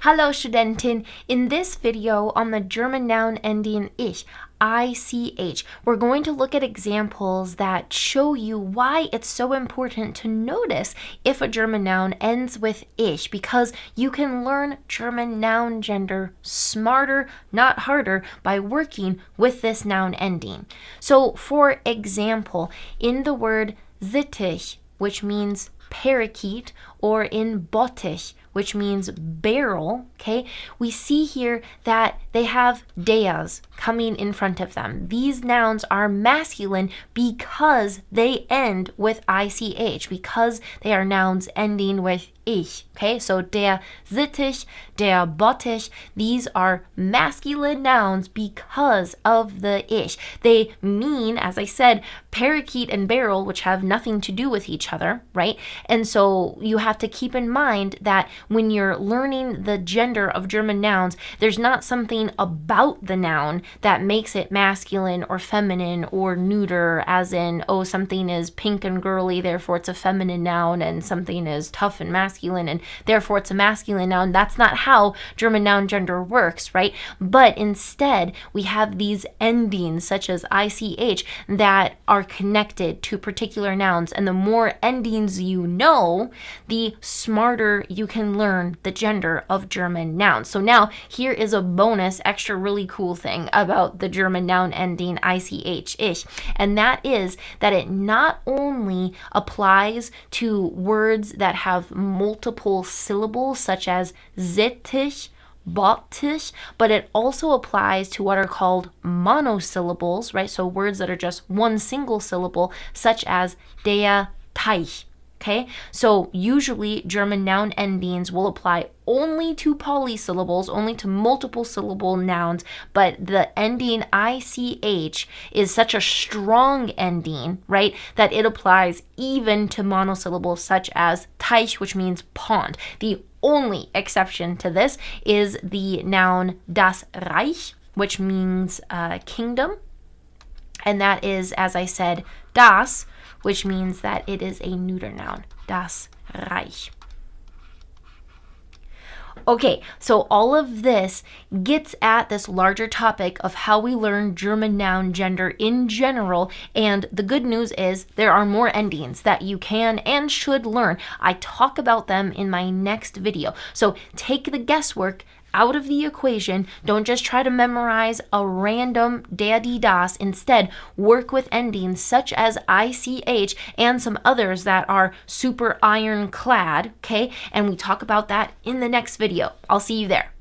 Hallo Studentin! In this video on the German noun ending ich, we're going to look at examples that show you why it's so important to notice if a German noun ends with ich, because you can learn German noun gender smarter, not harder, by working with this noun ending. So, for example, in the word Sittich, which means parakeet, or in Bottich, which means barrel, okay, we see here that they have deas coming in front of them. These nouns are masculine because they end with ich, because they are nouns ending with ich, okay? So der Sittich, der Bottich, these are masculine nouns because of the ich. They mean, as I said, parakeet and barrel, which have nothing to do with each other, right? And so you have to keep in mind that when you're learning the gender of German nouns, there's not something about the noun that makes it masculine or feminine or neuter, as in, oh, something is pink and girly, therefore it's a feminine noun, and something is tough and masculine, and therefore it's a masculine noun. That's not how German noun gender works, right? But instead, we have these endings, such as ich, that are connected to particular nouns, and the more endings you know, the smarter you can learn the gender of German nouns. So now here is a bonus, extra really cool thing about the German noun ending ich, and that is that it not only applies to words that have multiple syllables, such as Sittich, Bottich, but it also applies to what are called monosyllables, right? So words that are just one single syllable, such as der Teich. Okay, so usually German noun endings will apply only to polysyllables, only to multiple syllable nouns, but the ending ich is such a strong ending, right, that it applies even to monosyllables such as Teich, which means pond. The only exception to this is the noun das Reich, which means kingdom, and that is, as I said, das, which means that it is a neuter noun, das Reich. Okay, so all of this gets at this larger topic of how we learn German noun gender in general, and the good news is there are more endings that you can and should learn. I talk about them in my next video, so take the guesswork out of the equation. Don't just try to memorize a random der, die, das. Instead, work with endings such as ich and some others that are super ironclad, okay? And we talk about that in the next video. I'll see you there.